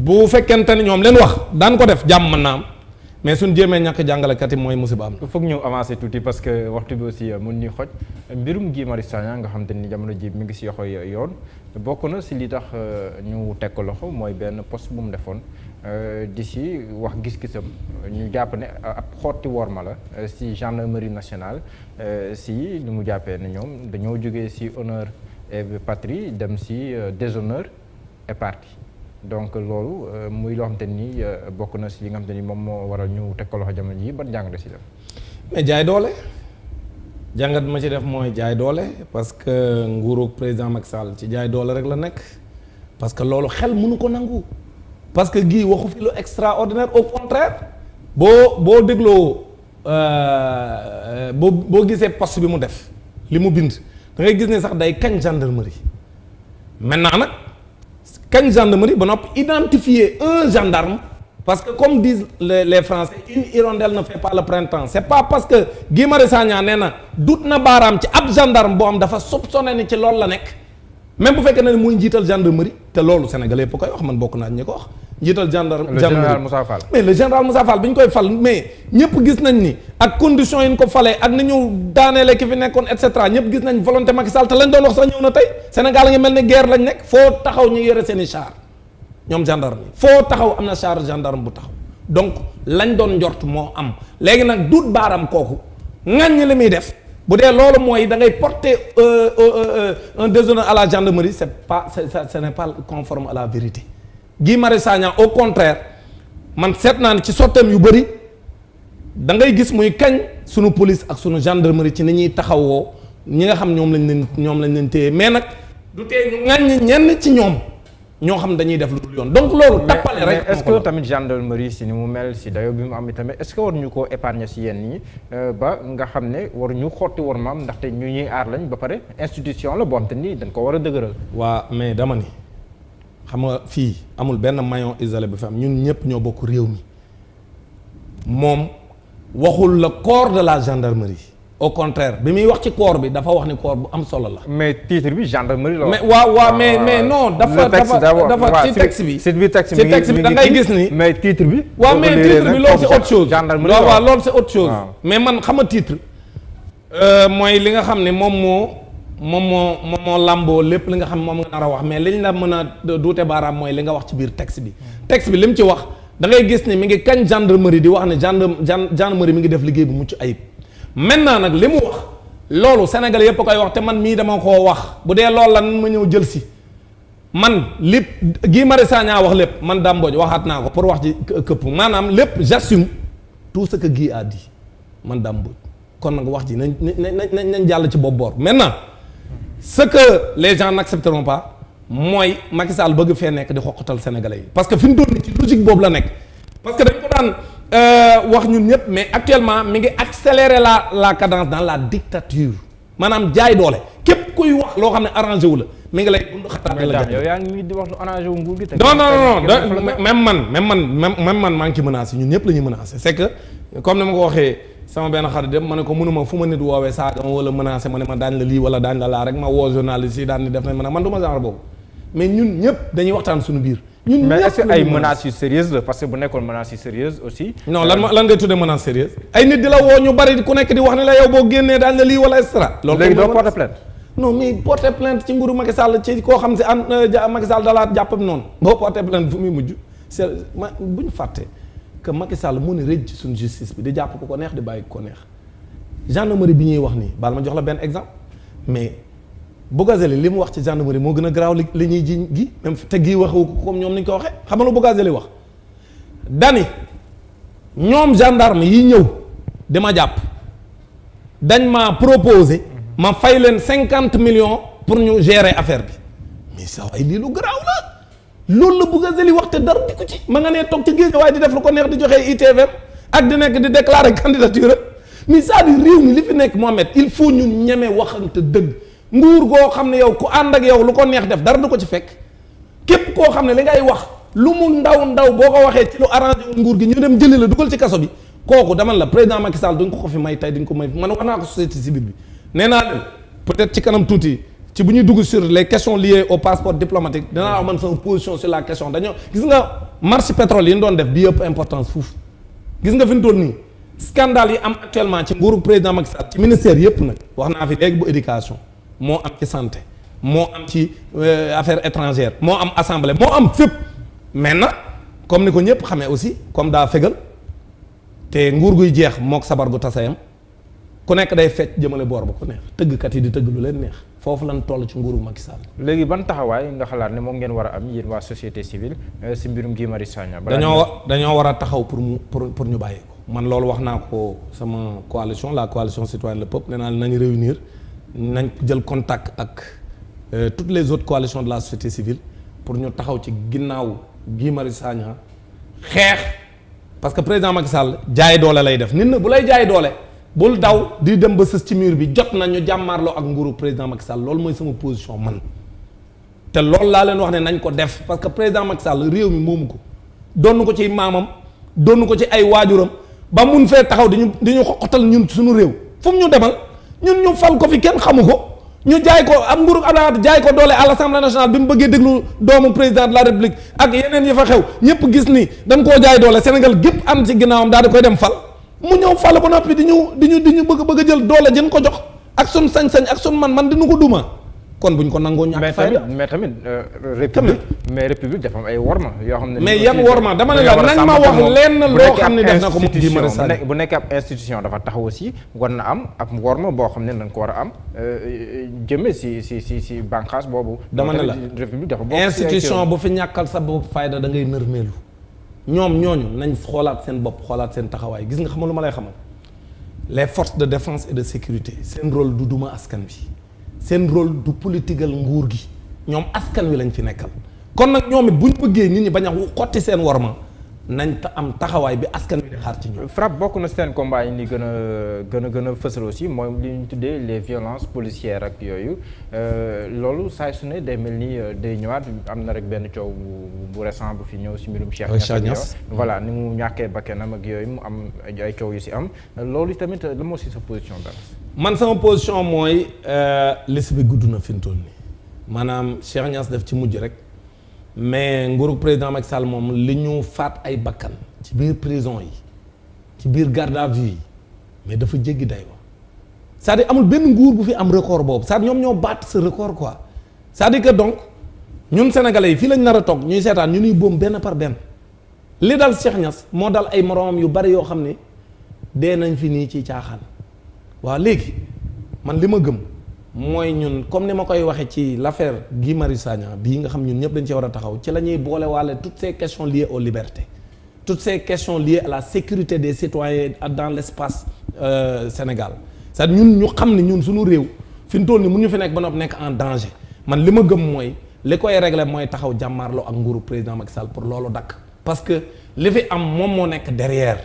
bu fekkente ni ñoom leen wax daan ko def jàmm mën naa am mais suñ jéemee ñàkk jàngalekat yi mooy musiba am. il faut que ñu avancer tuuti parce que waxtu bi aussi mun ñuy xoj mbirum Guy Marius Sagna nga xam te ni jamono ji mi ngi si yoxoy yoon bokk na si li tax ñu teg ko loxo mooy benn poste bu mu defoon di si wax gis-gisam ñu jàpp ne ab xotti worma la si gendarmerie nationale si li mu jàppee ne ñoom dañoo jógee si honneur et patrie dem si déshonneur et parti. donc loolu muy loo xam te ni bokk na si li nga xam te ni moom moo waral ñu teg ko loxo jamono ji ban jàngat si def. mais jaay doole jàngat ma ci def mooy jaay doole parce que nguuru président Macky Sall ci jaay doole rek la nekk parce que loolu xel mënu ko nangu parce que gii waxu fi lu extraordinaire au contraire boo dégloo boo gisee poste bi mu def li mu bind da ngay gis ne sax day kañ gendarmerie maintenant nag. kañ gendarmerie ba noppi identifier un gendarme parce que comme disent les Français une hirondelle ne fait pas le printemps c'est pas parce que Guy Marius Sagna nee na dut na baaraam ci ab gendarme boo am dafa soupçonné ni ci loolu la nekk même bu fekkee ne muy njiital gendarmerie te loolu Sénégalais yëpp koy wax man bokk naa ñi ko wax njiital gendarmerie. le général Moussa Fall. mais le général Moussa Fall bi ñu koy fal mais ñëpp gis nañ ni ak conditions yi ñu ko falee ak ni ñu daaneele ki fi nekkoon et cetera ñëpp gis nañ volonté Macky Sall te lañ doon wax sax ñëw na tey Sénégal a ngi mel ni guerre lañ nekk foo taxaw ñu yore seen i char ñoom gendarme yi foo taxaw am na char gendarme bu taxaw donc lañ doon njort moo am léegi nag duut baaram kooku ŋàññi li muy def bu dee loolu mooy da ngay porter un déshonneur à la gendarmerie ce n'est pas conforme à la vérité. Guy Marius Sagna au contraire man seet naa ne ci sotteem yu bëri da ngay gis muy kañ sunu police ak sunu gendarmerie ci ni ñuy taxawoo ñi nga xam ñoom lañ leen téye mais nag du tee ñu ŋàññi ñenn ci ñoom ñoo xam dañuy def lu dul yoon donc loolu. tappale rek est-ce que tamit gendarmerie si ni mu mel si dayo bi mu am tamit est-ce que waruñu koo épargner si yenn ñi ba nga xam ne waruñu xotti war maam ndaxte ñu ñuy aar lañ ba pare institution la boo xam te ni dañ ko war a dëgëral. waa mais dama ni. xam nga fii amul benn maillon isolé bu fi am ñun ñëpp ñoo bokk réew mi moom waxul le corps de la gendarmerie au contraire bi muy wax ci corps bi dafa wax ni corps bu am solo la. mais titre bi gendarmerie la. mais waaw mais non. dafa ci texte bi. ci biir texte bi da ngay gis ni. mais titre bi. waaw mais titre bi loolu c'est autre chose. gendarmerie waaw loolu c'est autre chose. mais man xam nga titre. mooy li nga xam ne moom moo làmboo lépp li nga xam moom nga nar a wax mais liñ la mën a duute baaraam mooy li nga wax ci biir texte bi texte bi li mu ci wax da ngay gis ni mi ngi kañ gendarmerie di wax ne gendarmerie mi ngi def liggéey bu mucc ayib maintenant nag li mu wax loolu Sénégalais yëpp koy wax te man mii dama koo wax bu dee loolu la nan ma ñëw jël si man lépp Guy Marius Sagna wax lépp man Dame Mbodj waxaat naa ko pour wax ci këpp maanaam lépp j'assume tout ce que Guy a dit man Dame Mbodj kon nag wax ji nañ jàll ci bopp boor maintenant ce que les gens n'accepteront pas mooy Macky Sall bëgg fee nekk di xoqatal Sénégalais yi parce que fi mu toll nii ci logique boobu la nekk parce que dañ ko daan wax ñun ñëpp mais actuellement mi ngi accélérer la cadence dans la dictature maanaam jaay doole képp kuy wax loo xam ne arrangé wu la mi ngi lay bund xataate la jaay. yow yaa ngi di wax lu arrangé wu nguur gi. non même man maa ngi ci menacé ñun ñëpp la ñuy menacé c'est que comme ni ma ko waxee. sama benn xarit dem ma ne ko mënuma fu ma nit woowee saaga ma wala menacé ma ne ma daañ la lii wala daañ la laa rek ma woo journaliste yi daan ni def nañ ma ne man du ma genre boobu mais ñun ñëpp dañuy waxtaan suñu biir. ñun ñëpp mais est-ce que ay menaces yu sérieuses la parce que bu nekkoon menaces yu sérieuses aussi. non lan ngay tuddee menace sérieuse ay nit di la woo ñu bari ku nekk di wax ne la yow boo génnee daañ la lii wala et cetera. loolu léegi doo porter plainte. non mais porter plainte ci nguuru Macky Sall ci koo xam si Macky Sall dalaat jàppam noonu boo porter plainte fu muy mujj c'est bu ñu fàtte que Macky Sall mu ne rëj ci suñu justice bi di jàpp ko neex di bàyyi ko neex gendarmerie bi ñuy wax nii baal ma jox la benn exemple mais Bougazelli li mu wax ci gendarmerie moo gën a garaaw li ñuy ji gi même te gii waxu ko comme ñoom ni ñu ko waxee xam nga lu Bougazelli wax dani ñoom gendarme yi ñëw dama jàpp dañ ma proposé ma fay leen 50 millions pour ñu gérer affaire bi mais ça waaye lii lu garaaw la loolu la Bougazelli wax te dara di ko ci ma nga nee toog ci géej waaye di def lu ko neex di joxe ITV ak di nekk di déclarer candidature mais c'est-à-dire réew mi li fi nekk Mohamed il faut ñu ñeme waxante dëgg nguur goo xam ne yow ku ànd ak yow lu ko neex def dara du ko ci fekk képp koo xam ne li ngay wax lu mu ndaw boo ko waxee ci lu arrangé wul nguur gi ñu dem jëli la dugal ci kaso bi kooku dama la président Macky Sall duñ ko fi may tey duñ ko may man wax naa ko société civile bi nee naa leen peut-être ci kanam tuuti ci bu ñuy dugg sur les questions liées au passeport diplomatique dinaa wax man sama position sur la question dañoo gis nga marché pétrole yi ñu doon def bi yëpp importance foofu gis nga fi ñu toll nii scandale yi am actuellement ci nguuru président Macky Sall ci ministère yëpp nag wax naa fi léegi bu éducation moo am ci santé moo am ci affaires étrangères moo am assemblée moo am fépp maintenant comme ni ko ñëpp xamee aussi comme daa fegal te nguur guy jeex mook sabar gu tasayam ku nekk day fecc jëmale boor ba ku neex tëggkat yi di tëgg lu leen neex foofu lan toll ci nguuru Macky Sall. léegi ban taxawaay nga xalaat ne moom ngeen war a am yéen waa société civile si mbirum Guy Marius Sagna. dañoo war a taxaw pour ñu bàyyi ko man loolu wax naa ko sama coalition la coalition citoyenne le peuple nee naa nañu réunir nañ jël contact ak toutes les autres coalitions de la société civile pour ñu taxaw ci ginnaaw Guy Marius Sagna xeex parce que président Macky Sall jaay doole lay def nit na bu lay jaay doole. bul daw di dem ba sës ci mur bi jot na ñu jàmmaarloo ak nguuru président Macky Sall loolu mooy sama position man te loolu laa leen wax ne nañ ko def parce que président Macky Sall réew mi moomu ko donn ko ci maamam donn ko ci ay waajuram ba mun fee taxaw di ñu xoqatal ñun suñu réew fu mu ñu demal ñun ñu fal ko fi kenn xamu ko ñu jaay ko am nguuru Abdoulaye Wade jaay ko doole à l'Assemblée nationale bi mu bëggee déglu doomu président de la République ak yeneen yi fa xew ñëpp gis ni dañ koo jaay doole Sénégal gépp am ci ginnaawam daal di koy dem fal mu ñëw fàll ba noppi di ñu bëgg a jël doole jën ko jox ak sun sañ-sañ ak sun man dinu ko duma kon buñ ko nangoo ñàkk fayda mais tamit république dafa am ay worma yoo xam ne mais yan worma dama ne la nañ ma wax lenn loo xam ne def na ko moom Guy Marius Sagna bu nekk ab institution dafa taxaw aussi war na am ab worma boo xam ne dañ ko war a am jëme si bànqaas boobu dama ne la république dafa bokk institution bu fi ñàkkal sa bopp fayda da ngay nërmeelu ñoom ñooñu nañ xoolaat seen bopp xoolaat seen taxawaay gis nga xamal lu ma lay xamal les forces de défense et de sécurité seen rôle du duma askan bi seen rôle du politigal nguur gi ñoom askan wi lañ fi nekkal kon nag ñoom it bu ñu bëggee nit ñi bañ a xotti seen worma nañ am taxawaay bi askan wi di xaar ci ñoom. FRAPP bokk na seen combat yi ni gën a fësal aussi mooy li ñu tuddee les violences policières ak yooyu loolu saay su ne day mel ni day ñëwaat am na rek benn coow bu récent bu fi ñëw si mbirum Cheikh Niass voilà ni mu ñàkkee bakkanam ak yooyu mu am ay coow yu si am loolu tamit la moo si sa position dara. man sama position mooy liste bi gudd na fi mu toll nii maanaam Cheikh Niass def ci mujj rek. mais nguuru président Macky Sall moom li ñu faat ay bakkan ci biir prison yi ci biir garde à vue yi mais dafa jéggi day wa c'est-à-dire amul benn nguur bu fi am record boobu c'est-à-dire ñoom ñoo baat ce record quoi c'est-à-dire que donc ñun sénégalais yi fii lañ nar a toog ñuy seetaan ñu nuy boom benn par benn li dal Cheikh Niass moo dal ay moroomam yu bari yoo xam ne dee nañ fi nii ci caaxaan waaw léegi man li ma gëm mooy ñun comme ni ma koy waxee ci l'affaire Guy Marius Sagna bii nga xam ñun ñëpp dañ ci war a taxaw ci la ñuy boole waale toutes ces questions liées aux libertés toutes ces questions liées à la sécurité des citoyens dans l'espace Sénégal c'est-à-dire ñun ñu xam ne ñun suñu réew fi mu toll nii mun ñu fi nekk ba noppi nekk en danger man li ma gëm mooy li koy régler mooy taxaw jàmmaarloo ak nguuru président Macky Sall pour loolu dakk parce que li fi am moom moo nekk derrière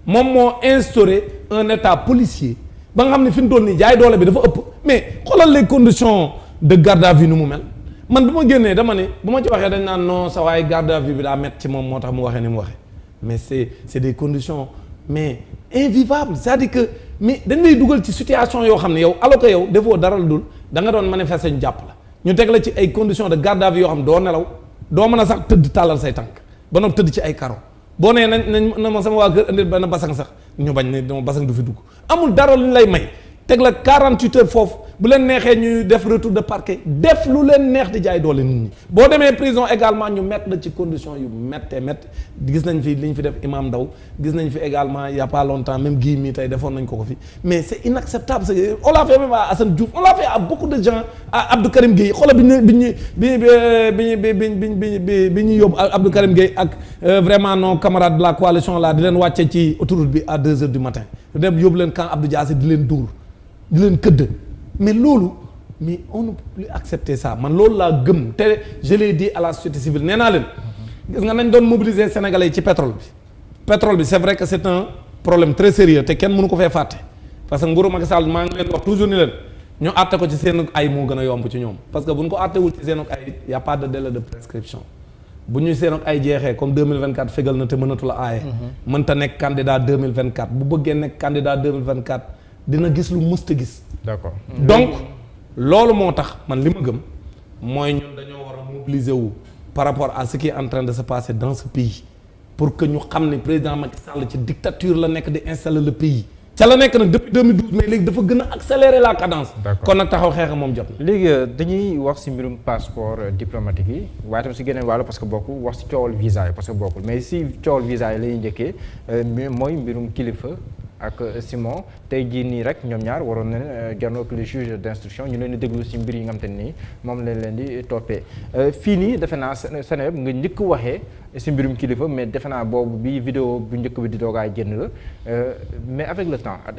moom moo instauré un état policier ba nga xam ne fi mu toll nii jaay doole bi dafa ëpp mais xoolal les conditions de garde à vue nu mu mel man bu ma génnee dama ne bu ma ci waxee dañ naan non sa waaye garde à vue bi daa métti ci moom moo tax mu waxee ni mu waxee mais c'est des conditions mais invivables c'est-à-dire que mais dañ lay dugal ci situation yoo xam ne yow alors que yow defoo dara lu dul da nga doon manifester ñu jàpp la ñu teg la ci ay conditions de garde à vue yoo xam doo nelaw doo mën a sax tëdd tàllal say tànk ba noppi tëdd ci ay karo boo nee nañ na ma sama waa kër indil benn basang sax ñu bañ ne dama basang du fi dugg amul dara lu ñu lay may teg la 48 heures foofu bu leen neexee ñuy def retour de parquet def lu leen neex di jaay doole nit ñi boo demee prison également ñu mettre la ci condition yu méttee métti gis nañ fi li ñu fi def Imam Ndaw gis nañ fi également il y a pas longtemps même Guy mii tey defoon nañ ko fi mais c'est inacceptable on l'a fait même à Assane Diouf on l'a fait à beaucoup de gens à Abdou Karim Gueye xoolal bi ñu yóbbu Abdou Karim Gueye ak vraiment nos camarades de la coalition là di leen wàcce ci autoroute bi à 2 heures du matin dem yóbbu leen camp Abdou Diassé di leen dóor di leen këdd mais loolu mais on ne peut plus accepter ça man loolu laa gëm te je l'ai dit à la société civile nee naa leen gis nga nañ doon mobiliser Sénégalais yi ci pétrole bi c'est vrai que c'est un problème très sérieux te kenn mënu ko fee fàtte parce que nguuru Macky Sall maa ngi leen wax toujours ni leen ñu àtte ko ci seen ay moo gën a yomb ci ñoom parce que bu ñu ko àttewul ci seen ay y a pas de délai de prescription bu ñu seen ay jeexee comme 2024 fégal na te mënatu la aaye mënta nekk candidat 2024 bu bëggee nekk candidat 2024 dina gis lu mësta gis. D'accord. Donc loolu moo tax man li ma gëm mooy ñun dañoo war a mobiliser wu par rapport à ce qui est en train de se passer dans ce pays pour que ñu xam ne président Macky Sall ci dictature la nekk di installer le pays ca la nekk nag depuis 2012 mais léegi dafa gën a accélérer la cadence. kon nag taxaw xeex moom jot na. léegi dañuy wax ci mbirum passeport diplomatique yi waaye tam ci geneen wàll parce que bokkul wax ci coowal visa yi parce que bokkul mais ci coowal visa yi la ñuy njëkkee mooy mbirum kilifa. ak Simon tey jii nii rek ñoom ñaar waroon nañ janoo ak le juge d'instruction ñu leen di déglu ci mbir yi nga xam te nii moom lañ leen di toppee fii nii defe naa Seneweb nga njëkk waxee ci mbirum kilifa mais defe naa boobu bi vidéo bu njëkk bi di doogaay génn la mais avec le temps